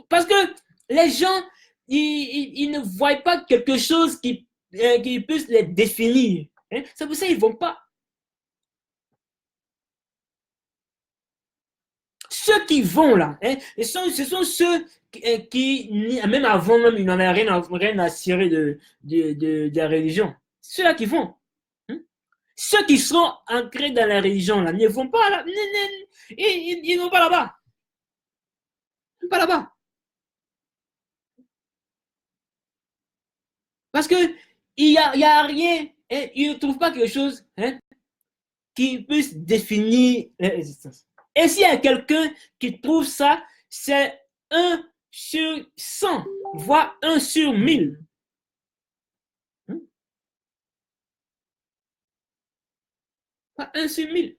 Parce que les gens, ils ne voient pas quelque chose qui puisse les définir. C'est pour ça qu'ils ne vont pas. Ceux qui vont là, ce sont ceux qui, même avant même, ils n'en avaient rien à cirer de la religion. Ceux-là qui vont. Ceux qui sont ancrés dans la religion là, ne vont pas là. Ils ne vont pas là-bas. Pas là-bas. Parce qu'il n'y a rien, ils ne trouvent pas quelque chose qui puisse définir l'existence. Et s'il y a quelqu'un qui trouve ça, c'est 1 sur 100, voire 1 sur 1000. Pas 1 sur 1000.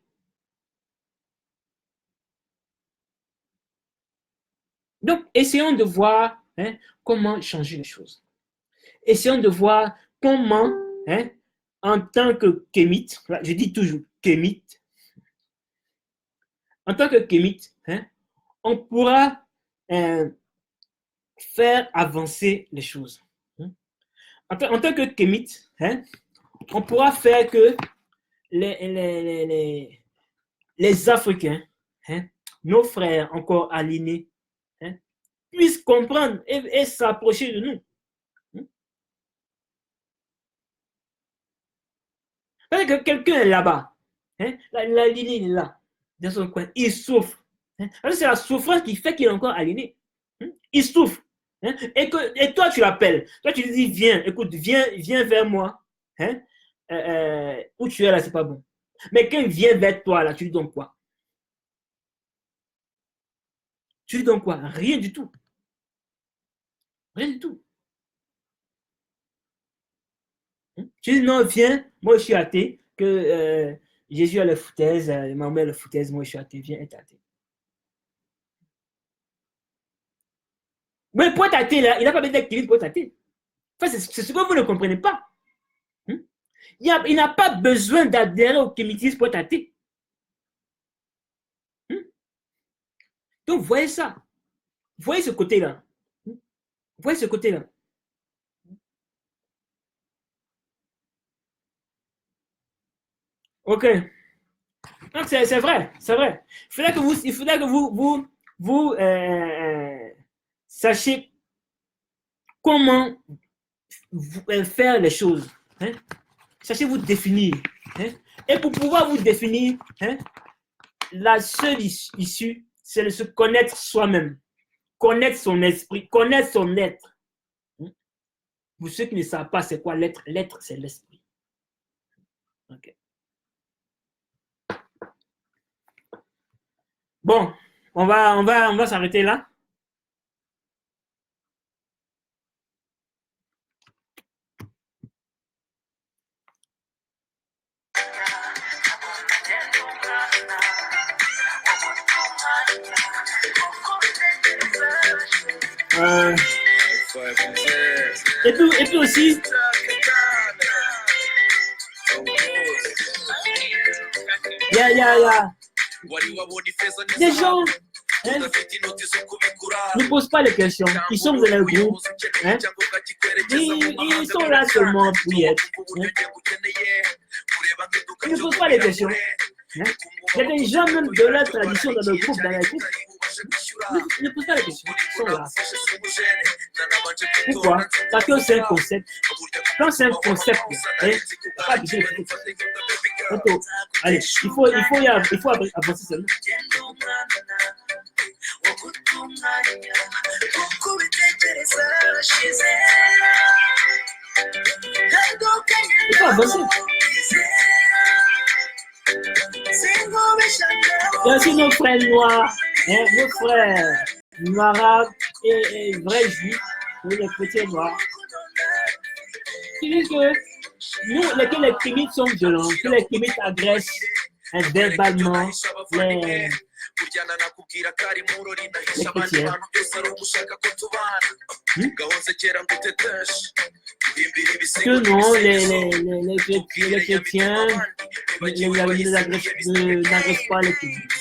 Donc, essayons de voir comment changer les choses. Essayons de voir comment, en tant que kémite, je dis toujours kémite, en tant que kémite, on pourra faire avancer les choses. En tant que kémite, on pourra faire que les Africains, nos frères encore alignés, puisse comprendre et s'approcher de nous. Parce que quelqu'un est là-bas, hein, l'aliéné est là, dans son coin, il souffre. Hein, c'est la souffrance qui fait qu'il est encore aliéné. Hein, il souffre. Hein, et toi, tu l'appelles. Toi, tu lui dis, viens, écoute, viens vers moi. Hein, où tu es là, c'est pas bon. Mais quand il vient vers toi, là, tu lui donnes quoi? Tu lui donnes quoi? Rien du tout. Rien du tout. Tu dis, non, viens, moi je suis athée, que Jésus a la foutaise, ma mère a la foutaise, moi je suis athée, viens être athée. Mais pour être athée, là, il n'a pas besoin d'être pour être athée. Enfin, c'est ce que vous ne comprenez pas. Il n'a pas besoin d'adhérer au kémitisme pour être athée. Donc, voyez ça. Voyez ce côté-là. Voyez ce côté-là. OK. Donc, c'est vrai, c'est vrai. Il faudrait que vous sachiez comment faire les choses. Hein? Sachez vous définir. Hein? Et pour pouvoir vous définir, hein, la seule issue, c'est de se connaître soi-même, connaître son esprit, connaître son être. Hein? Pour ceux qui ne savent pas c'est quoi l'être, l'être c'est l'esprit. Okay. Bon, on va s'arrêter là. Et puis aussi, il y a des gens hein, ne posent pas les questions. Ils sont dans le groupe. Hein, ils sont là seulement pour y être. Hein. Ils ne posent pas les questions. Hein. Il y a des gens même de la tradition dans le groupe, dans la groupe. Ils ne posent pas les questions. Ils sont là. Pourquoi? Parce que c'est un concept. Quand c'est un concept, hein, pas besoin de allez, il faut avancer seulement. Il faut avancer. Il y a aussi nos frères noirs, hein, nos frères noirs et vrais juifs, les chrétiens noirs, qui disent que nous, que les kémites sont violents, que les kémites agressent verbalement les chrétiens. Que non, les chrétiens n'agressent pas les kémites.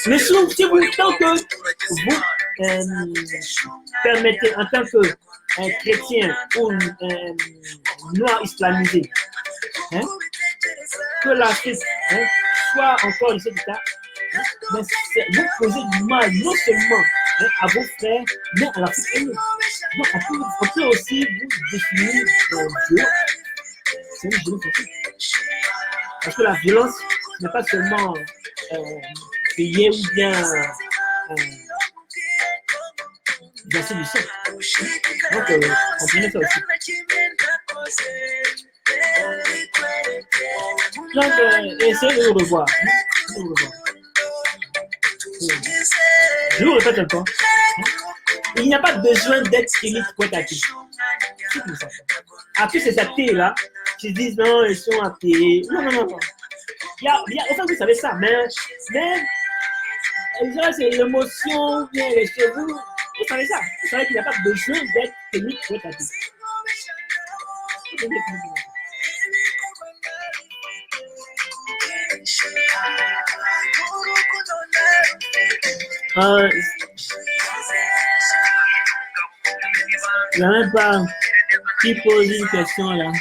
Mais si vous, tant que vous permettez, en tant que chrétien ou noir islamisé, hein, que l'Afrique soit encore dans cet état, mais vous posez du mal non seulement à vos frères, mais à l'Afrique elle-même. Donc on peut aussi vous définir violence. C'est une violence aussi. Parce que la violence n'est pas seulement payée ou bien verser du sang. Donc, comprenez ça aussi. Donc, essayez de le revoir. Je vous répète encore. Il n'y a pas besoin d'être kémite pour être athée. C'est comme ça. Après ces athées-là, qui disent non, ils sont athées. Non. Enfin, vous savez ça, mais c'est l'émotion, bien les cheveux. Vous savez ça. Vous savez qu'il n'y a pas besoin d'être kémite pour être athée. Il n'y a même pas qui pose une question là.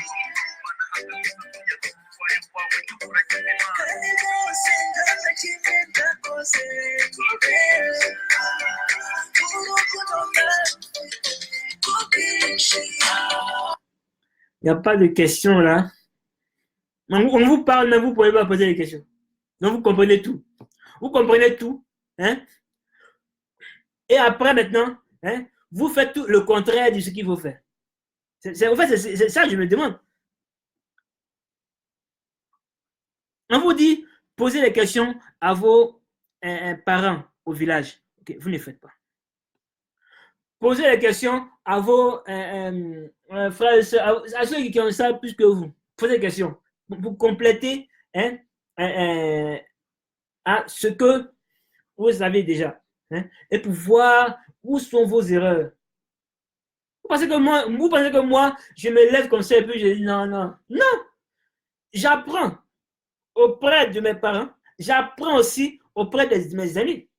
Il n'y a pas de questions là. On vous parle, mais vous ne pouvez pas poser des questions. Donc vous comprenez tout. Vous comprenez tout. Hein? Et après maintenant, hein, vous faites tout le contraire de ce qu'il faut faire. En fait, c'est ça que je me demande. On vous dit, posez les questions à vos parents au village. Okay, vous ne le faites pas. Posez les questions à vos frères et soeurs, à ceux qui en savent plus que vous. Posez des questions pour compléter hein, à ce que vous savez déjà. Hein, et pour voir où sont vos erreurs. Vous pensez que moi, je me lève comme ça et puis je dis non, non. Non! J'apprends auprès de mes parents. J'apprends aussi auprès de mes amis.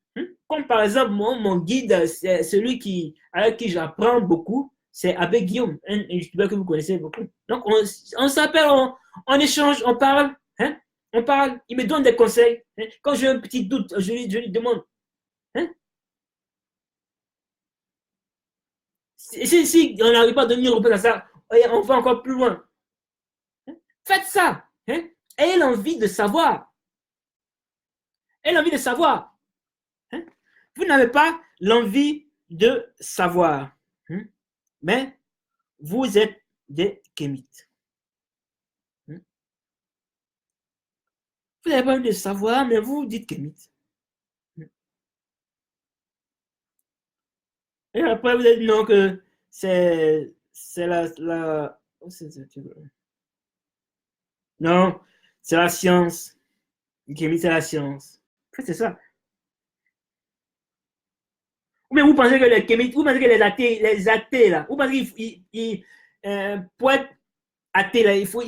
Comme par exemple, mon guide, c'est celui avec qui j'apprends beaucoup, c'est Abbé Guillaume, un youtubeur que vous connaissez beaucoup. Donc, on s'appelle, on échange, on parle. Hein? On parle, il me donne des conseils. Hein? Quand j'ai un petit doute, je lui demande. Hein? Si on n'arrive pas à donner une réponse à ça, on va encore plus loin. Hein? Faites ça. Hein? Ayez l'envie de savoir. Ayez l'envie de savoir. Hein? Vous n'avez pas l'envie de savoir. Hein? Mais vous êtes des kémites. Hein? Vous n'avez pas envie de savoir, mais vous dites kémites. Hein? Et après, vous dites non, que c'est la. Non, c'est la science. Kémite, c'est la science. En fait, c'est ça. Ou bien vous pensez que les kémites, vous pensez que les athées là, vous pensez qu'ils pour être athée là, il faut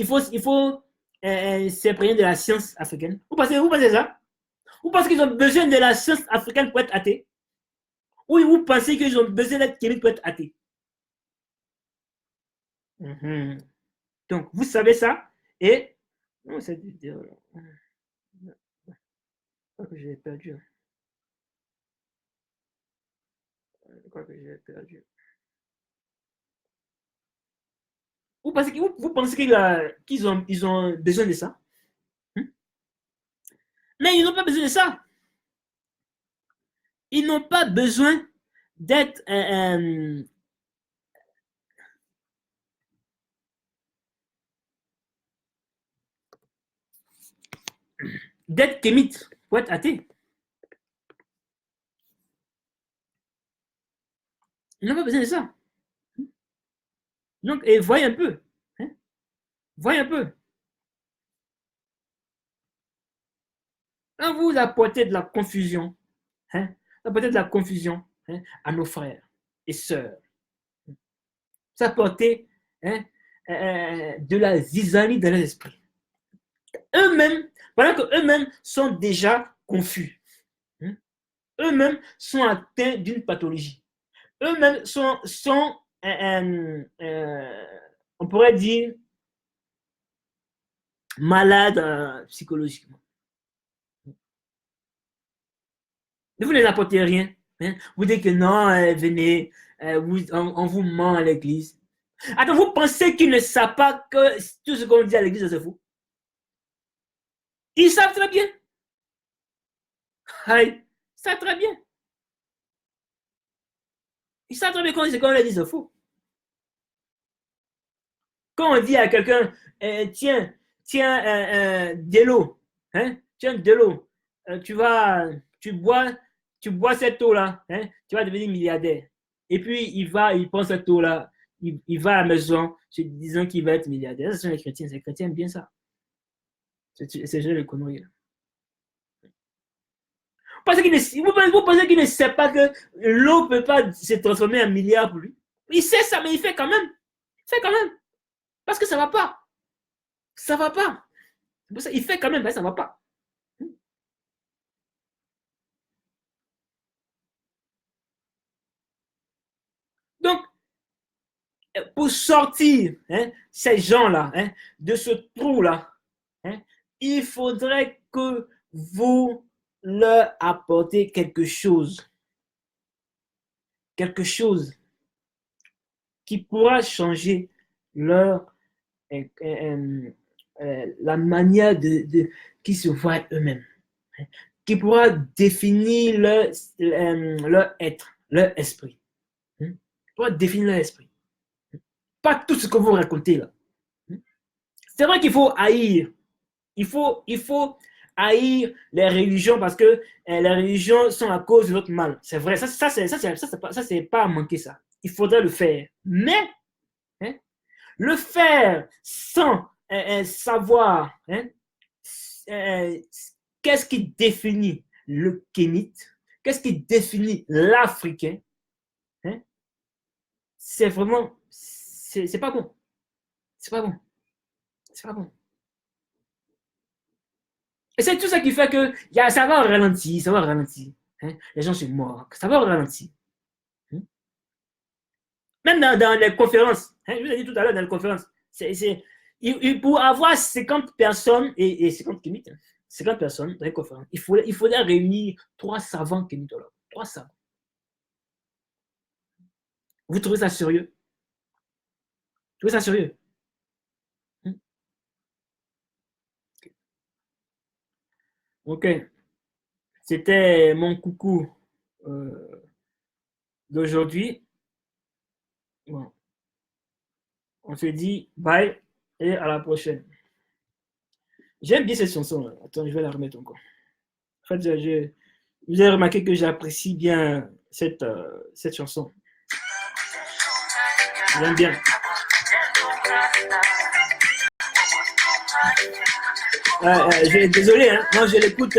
s'imprégner de la science africaine. Vous pensez ça? Vous pensez qu'ils ont besoin de la science africaine pour être athée? Oui, vous pensez qu'ils ont besoin d'être kémites pour être athée? Mm-hmm. Donc, vous savez ça et non, c'est que j'ai perdu. Je crois que j'ai perdu. Vous pensez qu'ils ont besoin de ça? Mais ils n'ont pas besoin de ça. Ils n'ont pas besoin d'être d'être kémite pour être athée. Ils n'ont pas besoin de ça. Donc, et voyez un peu. Hein? Voyez un peu. Quand vous apportez de la confusion, hein, vous apportez de la confusion hein, à nos frères et sœurs, vous apportez hein, de la zizanie dans l'esprit. Eux-mêmes, pendant qu'eux-mêmes sont déjà confus, hein, eux-mêmes sont atteints d'une pathologie. Eux-mêmes sont on pourrait dire, malades psychologiquement. Mais vous ne les apportez rien. Hein? Vous dites que non, venez, on vous ment à l'église. Attends, vous pensez qu'ils ne savent pas que tout ce qu'on dit à l'église, c'est faux? Ils savent très bien. Ils savent très bien. Ils savent très bien quand ce qu'on leur dit, c'est faux. Quand on dit à quelqu'un, tiens, de l'eau, hein? Tiens, de l'eau, tu bois cette eau-là, hein? Tu vas devenir milliardaire. Et puis, il prend cette eau-là, il va à la maison, se disant qu'il va être milliardaire. Ce sont les chrétiens aiment bien ça. C'est juste les conneries. Vous pensez qu'il ne sait pas que l'eau ne peut pas se transformer en milliard pour lui? Il sait ça, mais il fait quand même. Il fait quand même. Parce que ça ne va pas. Ça ne va pas. Il fait quand même, mais ça ne va pas. Donc, pour sortir hein, ces gens-là hein, de ce trou-là, hein, il faudrait que vous leur apportez quelque chose. quelque chose qui pourra changer leur, la manière qui se voient eux-mêmes, qui pourra définir leur être, leur esprit. Qui pourra définir leur esprit. Pas tout ce que vous racontez là. C'est vrai qu'il faut haïr. Il faut haïr les religions parce que les religions sont à cause de notre mal. C'est vrai, c'est pas à manquer ça. Il faudrait le faire. Mais hein, le faire sans savoir qu'est-ce qui définit le kémite, qu'est-ce qui définit l'Africain, hein, c'est vraiment, c'est pas bon. C'est pas bon. C'est pas bon. Et c'est tout ça qui fait que ça va au ralenti, ça va au ralenti. Hein? Les gens se moquent, ça va au ralenti. Hein? Même dans les conférences, hein, je vous ai dit tout à l'heure dans les conférences, pour avoir 50 personnes et 50 cliniques, 50 personnes dans les conférences, il faudrait réunir 3 savants kémitologues. 3 savants. Vous trouvez ça sérieux? Vous trouvez ça sérieux? Hein? Ok. C'était mon coucou d'aujourd'hui. Bon. On se dit bye et à la prochaine. J'aime bien cette chanson. Là. Attends, je vais la remettre encore. En fait, vous avez remarqué que j'apprécie bien cette chanson. J'aime bien. Désolé, hein. Moi, je l'écoute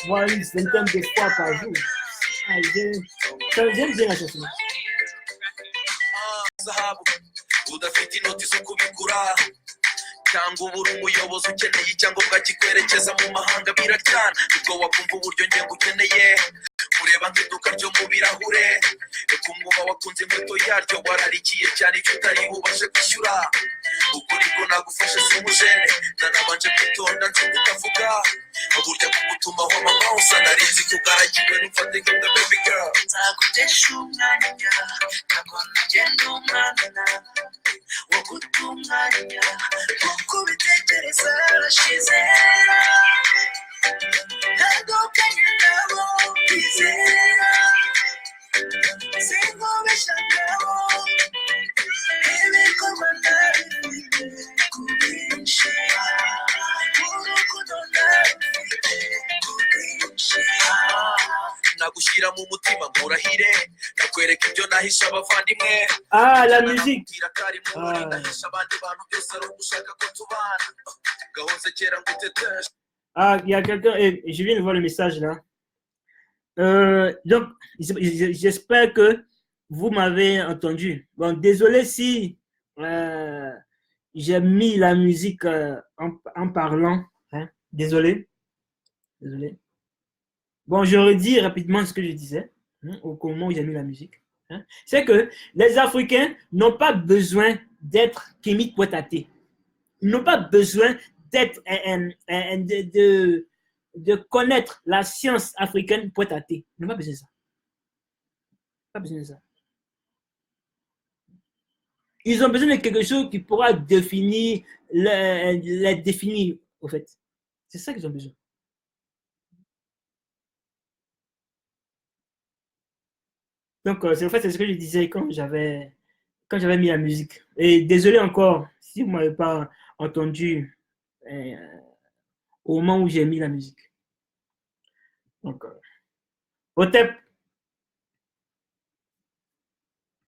moi, une centaine de fois par jour. J'aime bien la chanson. udafite inoti zo kubigura cyangwa ubura umuyobozi ukeneye icyangombwa kikwerekeza mu mahanga biraryana nibwo wakumva uburyo ngenga ukeneye kureba nk'iduka ryo mu birahure reka umwuba wakunze inkweto yaryo wararikiye cyane icyo utari bubashe kwishyura ukuri ko nagufashe si umujene nanabanje kwitonda nzi kutavuga burya kugutumaho mama usa narinzi kugaragiwe n'umfate nk'inda baby girl nzagutesha umwanya ntabwo nagenda umwana wo gutunganya kuko ubitekereza arashize ntandukanye nabo bizera sinkubeshya nabo ibikorwa ntabifite ku bwinshi urukundo ntabifite ku bwinshi nagushyira mu mutima nkurahire nakwereka ibyo nahisha abavandimwe la musique il y a quelqu'un je viens de voir le message là donc j'espère que vous m'avez entendu. Bon, désolé si j'ai mis la musique en parlant, hein? Désolé. Bon, je redis rapidement ce que je disais au moment où j'ai mis la musique. Hein? C'est que les Africains n'ont pas besoin d'être Kémy Kouétaté. Ils n'ont pas besoin d'être de connaître la science africaine Kouétaté. Ils n'ont pas besoin de ça. Pas besoin de ça. Ils ont besoin de quelque chose qui pourra définir, les définir, au fait. C'est ça qu'ils ont besoin. Donc, c'est ce que je disais quand j'avais mis la musique. Et désolé encore si vous ne m'avez pas entendu au moment où j'ai mis la musique. Donc, au tep.